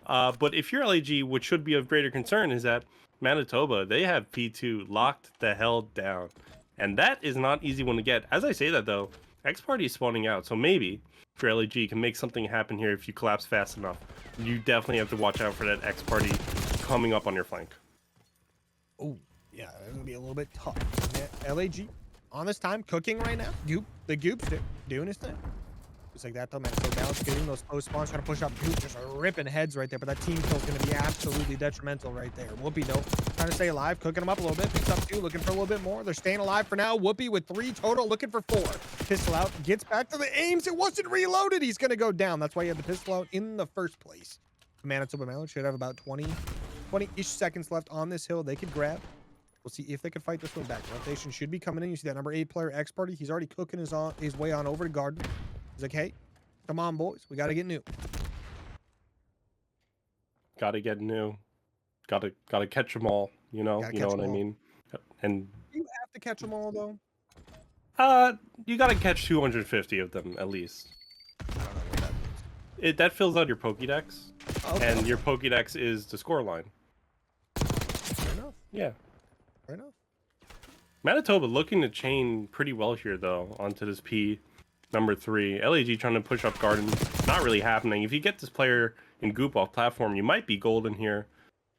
But if you're LAG, what should be of greater concern is that Manitoba, they have P2 locked the hell down. And that is not easy one to get. As I say that, though, X Party is spawning out. So maybe if you're LAG, you can make something happen here if you collapse fast enough. You definitely have to watch out for that X Party coming up on your flank. Oh, yeah, it's going to be a little bit tough. LAG on this time, cooking right now. The Goop's doing his thing. Just like that, though, man. So Dallas getting those post spawns, trying to push up. Goop just ripping heads right there. But that team kill is going to be absolutely detrimental right there. Whoopi, though, trying to stay alive, cooking them up a little bit. Picks up 2, looking for a little bit more. They're staying alive for now. Whoopi with 3 total, looking for 4. Pistol out, gets back to the aims. It wasn't reloaded. He's going to go down. That's why he had the pistol out in the first place. Manitoba Mallards should have about 20-ish seconds left on this hill. They could grab. We'll see if they can fight this one back. Rotation should be coming in. You see that number 8 player, X Party. He's already cooking his way on over to Garden. He's like, hey, come on, boys. We got to get new. Gotta get new. Gotta catch them all. You know what I mean. And you have to catch them all, though. You gotta catch 250 of them at least. I don't know what that means. That fills out your Pokédex, Okay. and your Pokédex is the score line. Fair enough. Yeah. Fair enough. Manitoba looking to chain pretty well here, though, onto this P number 3. LAG trying to push up Garden. Not really happening. If you get this player in Goop off platform, you might be golden here.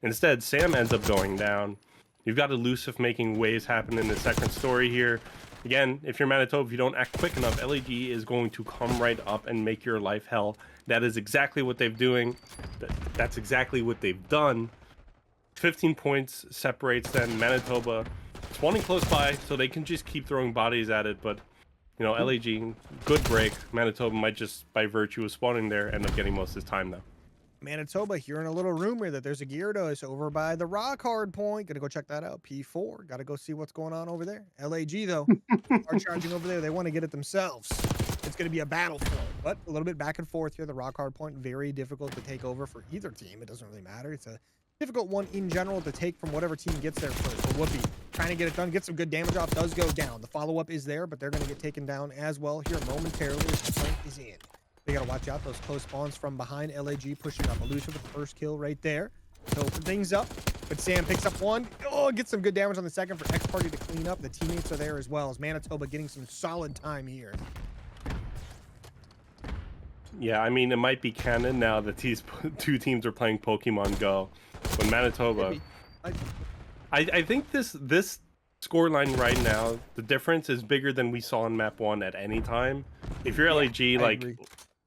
Instead, Sam ends up going down. You've got Elusive making waves happen in the second story here. Again, if you're Manitoba, if you don't act quick enough, LAG is going to come right up and make your life hell. That is exactly what they're doing. That's exactly what they've done. 15 points separates them. Manitoba spawning close by, so they can just keep throwing bodies at it. But, you know, LAG, good break. Manitoba might just, by virtue of spawning there, end up getting most of his time, though. Manitoba hearing a little rumor that there's a Gyarados over by the rock hard point. Gonna go check that out. P4. Gotta go see what's going on over there. LAG, though, are charging over there. They want to get it themselves. It's going to be a battle for it, but a little bit back and forth here. The rock hard point, very difficult to take over for either team. It doesn't really matter. It's a difficult one in general to take from whatever team gets there first. So Whoopi trying to get it done, get some good damage off, does go down. The follow-up is there, but they're going to get taken down as well here momentarily as the flank is in. They got to watch out those close spawns from behind. LAG pushing up. Elusive with the first kill right there to open things up. But Sam picks up 1. Oh, gets some good damage on the second for X Party to clean up. The teammates are there as well as Manitoba getting some solid time here. Yeah, I mean, it might be canon now that these 2 teams are playing Pokemon Go. When Manitoba... I think this scoreline right now, the difference is bigger than we saw in map 1 at any time. If you're LAG, like,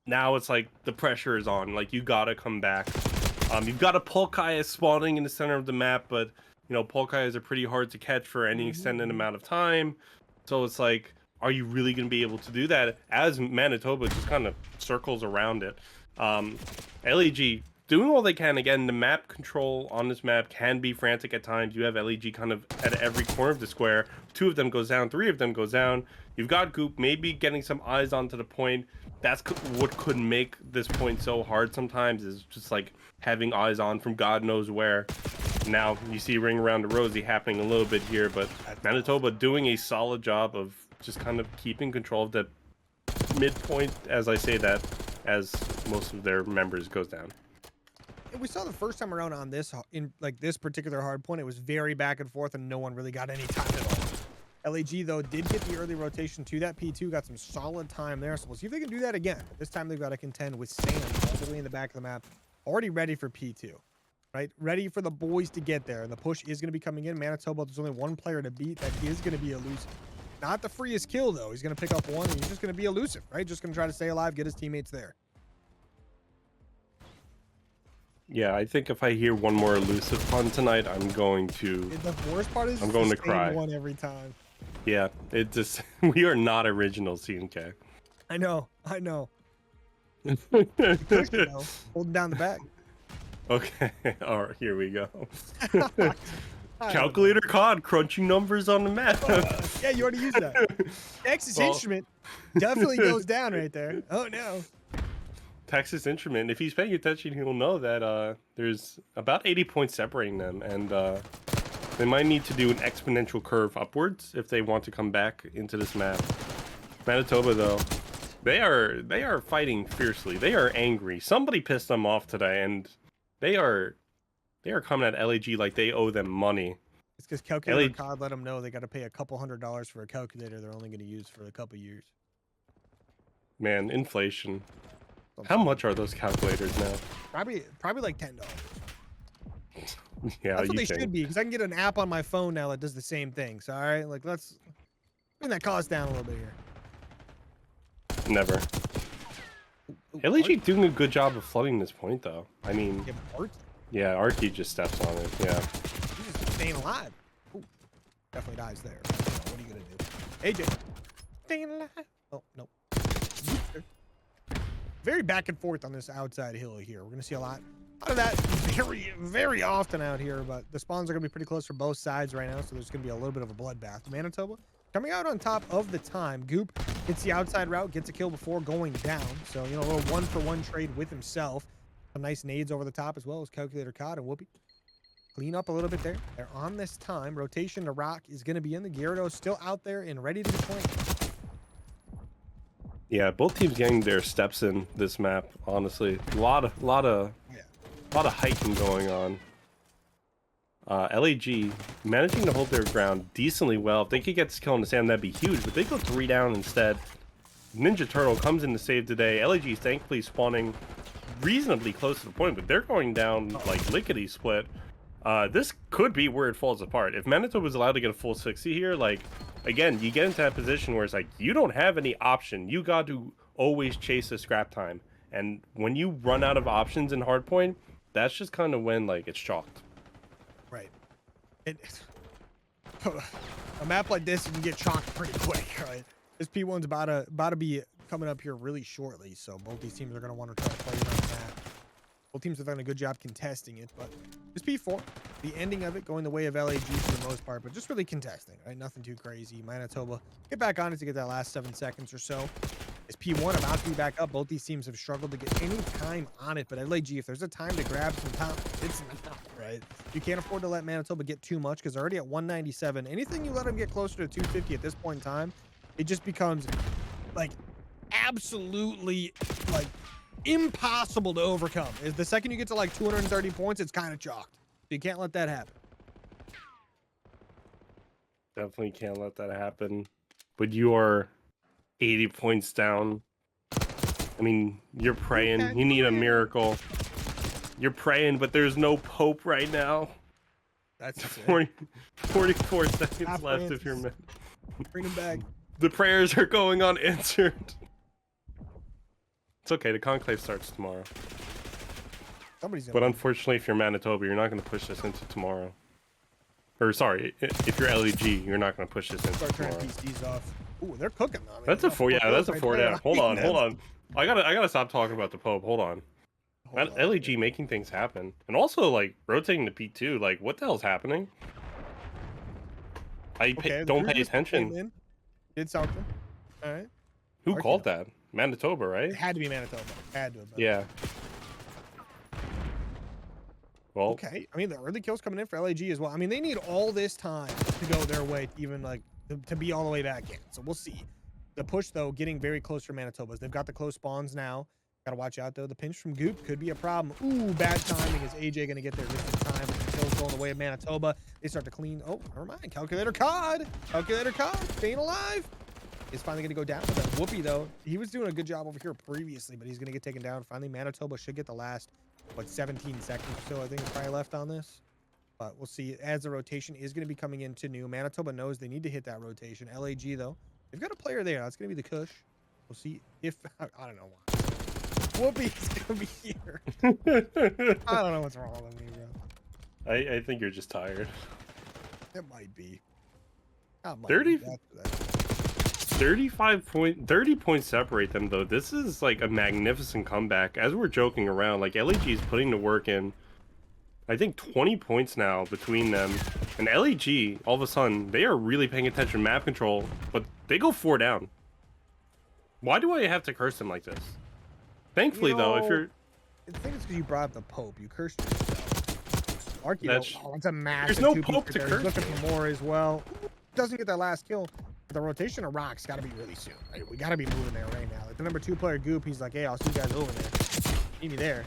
now it's like the pressure is on. Like, you gotta come back. You've got a Polkai spawning in the center of the map, but, you know, Polkai are pretty hard to catch for any extended amount of time. So it's like, are you really going to be able to do that as Manitoba just kind of circles around it? LAG doing all they can. Again, the map control on this map can be frantic at times. You have LAG kind of at every corner of the square. 2 of them goes down, 3 of them goes down. You've got Goop maybe getting some eyes onto the point. That's what could make this point so hard sometimes, is just like having eyes on from God knows where. Now you see Ring Around the Rosie happening a little bit here, but Manitoba doing a solid job of just kind of keeping control of that midpoint, as I say that, as most of their members goes down. And we saw the first time around on this, in like this particular hard point, it was very back and forth and no one really got any time at all. LAG, though, did get the early rotation to that P2, got some solid time there. So we'll see if they can do that again. This time they've got to contend with Sam all the way in the back of the map, already ready for P2. Right, ready for the boys to get there. And the push is going to be coming in. Manitoba, there's only 1 player to beat. That is going to be Elusive. Not the freest kill, though. He's going to pick up 1, and he's just going to be Elusive, right? Just going to try to stay alive, get his teammates there. Yeah, I think if I hear one more Elusive pun tonight, I'm going to... The worst part is I'm going to cry. 1 every time. Yeah, it just... We are not original, CNK. I know. The cushion, though, holding down the bag. Okay, all right, here we go. I don't Calculator COD crunching numbers on the map. know. Yeah, you already used that. Texas Well- Instrument definitely goes down right there. Oh no. Texas Instrument. If he's paying attention, he'll know that there's about 80 points separating them, and they might need to do an exponential curve upwards if they want to come back into this map. Manitoba, though, they are fighting fiercely. They are angry. Somebody pissed them off today, and they are coming at LAG like they owe them money. It's because Calculator COD let them know they got to pay a couple $100s for a calculator they're only going to use for a couple years. Man, inflation. How much are those calculators now? Probably like $10. Yeah, That's what you they think. should be, because I can get an app on my phone now that does the same thing. So all right, like let's bring that cost down a little bit here. Never. Ooh, LAG doing a good job of flooding this point, though. I mean, yeah, but Art, yeah, Arky just steps on it. Yeah. he's just staying alive. Ooh, definitely dies there. What are you gonna do, AJ? Staying alive. Oh no. Very back and forth on this outside hill here. We're gonna see a lot of that very often out here, but the spawns are gonna be pretty close for both sides right now, so there's gonna be a little bit of a bloodbath. Manitoba coming out on top of the time. Goop hits the outside route, gets a kill before going down. So, you know, a little 1-for-1 trade with himself. Some nice nades over the top as well as Calculator COD and Whoopi. Clean up a little bit there. They're on this time. Rotation to Rock is going to be in. The Gyarados still out there and ready to deploy. Yeah, both teams getting their steps in this map. Honestly, a lot of hiking going on. LAG managing to hold their ground decently well. If they could get this kill on the Sam, that'd be huge. But they go 3 down instead. Ninja Turtle comes in to save today. LAG is thankfully spawning reasonably close to the point, but they're going down like lickety split. This could be where it falls apart. If Manitoba was allowed to get a full 60 here, like, again, you get into that position where it's like, you don't have any option. You got to always chase the scrap time. And when you run out of options in hardpoint, that's just kind of when, like, it's chalked. Right. A map like this, you can get chalked pretty quick, right? This P1's about to be coming up here really shortly, so both these teams are going to want to try to play around that. Both teams have done a good job contesting it, but this P4, the ending of it going the way of LAG for the most part, but just really contesting, right? Nothing too crazy. Manitoba get back on it to get that last 7 seconds or so. Is P1 about to be back up? Both these teams have struggled to get any time on it, but LAG, if there's a time to grab some time, it's not, right? You can't afford to let Manitoba get too much because they're already at 197. Anything you let them get closer to 250 at this point in time, it just becomes like absolutely like impossible to overcome. Is the second you get to like 230 points, it's kind of chalked. So you can't let that happen. Definitely can't let that happen. But you are 80 points down. I mean, you're praying. Okay. You need a miracle. You're praying, but there's no Pope right now. That's 44 seconds Half left Francis. if you're... Bring him back. The prayers are going unanswered. It's okay, the conclave starts tomorrow. Somebody's gonna But unfortunately, if you're Manitoba, you're not going to push this into tomorrow. Or sorry, if you're LEG, you're not going to push this into start tomorrow. turning PCs off. Ooh, they're cooking though. I mean, That's a 4, yeah, that's a 4 down. Hold on, That's- hold on. I gotta stop talking about the Pope. Hold on. Hold on. LEG making things happen. And also, like, rotating to P2. Like, what the hell's happening? Okay, Don't the pay Brewers came attention. in, did something. All right. Who Arky called though. that? Manitoba, right? It had to be Manitoba. Had to have been. Yeah. Well, Okay. I mean, the early kills coming in for LAG as well. I mean, they need all this time to go their way, to even like to be all the way back in. So we'll see. The push though, getting very close for Manitoba's. They've got the close spawns now. Got to watch out though. The pinch from Goop could be a problem. Ooh, bad timing. Is AJ going to get there just in time? With the kills going the way of Manitoba. They start to clean. Oh, never mind. Calculator COD. Calculator COD. Staying alive. Is finally going to go down with that. Whoopi though, he was doing a good job over here previously, but he's going to get taken down. Finally, Manitoba should get the last, what, 17 seconds or so, I think is probably left on this. But we'll see. As the rotation is going to be coming into new. Manitoba knows they need to hit that rotation. LAG though, they've got a player there. That's going to be the Kush. We'll see if, I don't know why. Whoopi's going to be here. I don't know what's wrong with me, bro. I think you're just tired. It might be. Not might 30? be. That's 30 points separate them though. This is like a magnificent comeback. As we're joking around, like LAG is putting the work in. I think 20 points now between them. And LAG, all of a sudden, they are really paying attention map control, but they go 4 down. Why do I have to curse them like this? Thankfully, though, if you're... I think it's because you brought up the Pope. You cursed yourself. Arky, That's... oh, it's a massive. There's no Pope to curse. He's looking for more as well. Doesn't get that last kill. The rotation of Rock's got to be really soon. Right? We got to be moving there right now. Like the number 2 player, Goop, he's like, hey, I'll see you guys over there. Meet me there.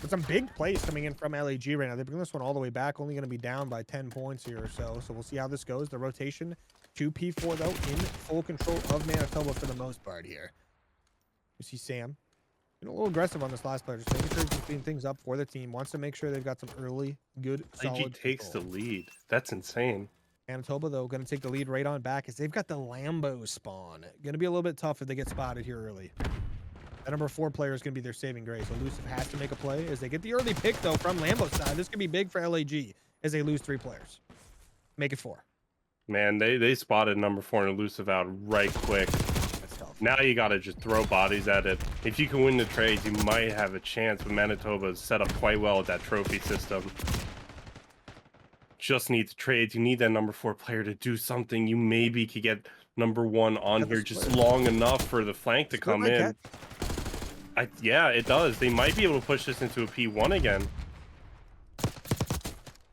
But some big plays coming in from LAG right now. They bring this one all the way back. Only going to be down by 10 points here or so. So we'll see how this goes. The rotation, 2P4 though, in full control of Manitoba for the most part here. You see Sam. A little aggressive on this last player. Just making sure he's cleaning things up for the team. Wants to make sure they've got some early, good, solid LAG takes the lead. That's insane. Manitoba, though, going to take the lead right on back as they've got the Lambo spawn. Going to be a little bit tough if they get spotted here early. That number 4 player is going to be their saving grace. Elusive has to make a play as they get the early pick, though, from Lambo's side. This could be big for LAG as they lose 3 players. Make it 4. Man, they spotted number 4 and Elusive out right quick. That's tough. Now you got to just throw bodies at it. If you can win the trades, you might have a chance, but Manitoba is set up quite well with that trophy system. Just need the trades. You need that number 4 player to do something. You maybe could get number 1 on here just long enough for the flank to come in. Yeah, it does. They might be able to push this into a P1 again.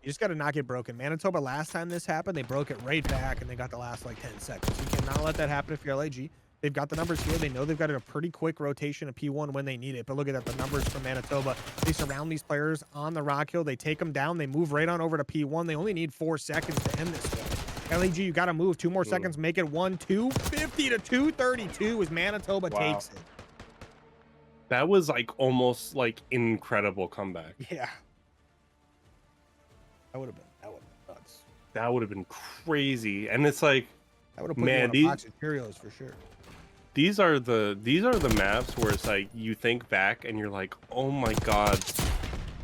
You just got to not get broken. Manitoba, last time this happened, they broke it right back, and they got the last, like, 10 seconds. You cannot let that happen if you're LAG. They've got the numbers here. They know they've got a pretty quick rotation of P1 when they need it. But look at that, the numbers from Manitoba. They surround these players on the rock hill. They take them down. They move right on over to P1. They only need 4 seconds to end this one. LAG, you got to move. 2 more seconds. Make it 1, 250 to 232 as Manitoba takes it. That was like almost like incredible comeback. Yeah. That would have been nuts. That would have been crazy. And it's like, that would have put you on a box of Cheerios for sure. These are the maps where it's like you think back and you're like, oh my god,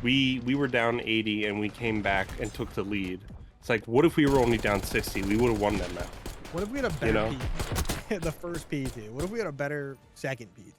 we were down 80 and we came back and took the lead. It's like, what if we were only down 60? We would have won that map. What if we had a better P2? The first P2. What if we had a better second P2?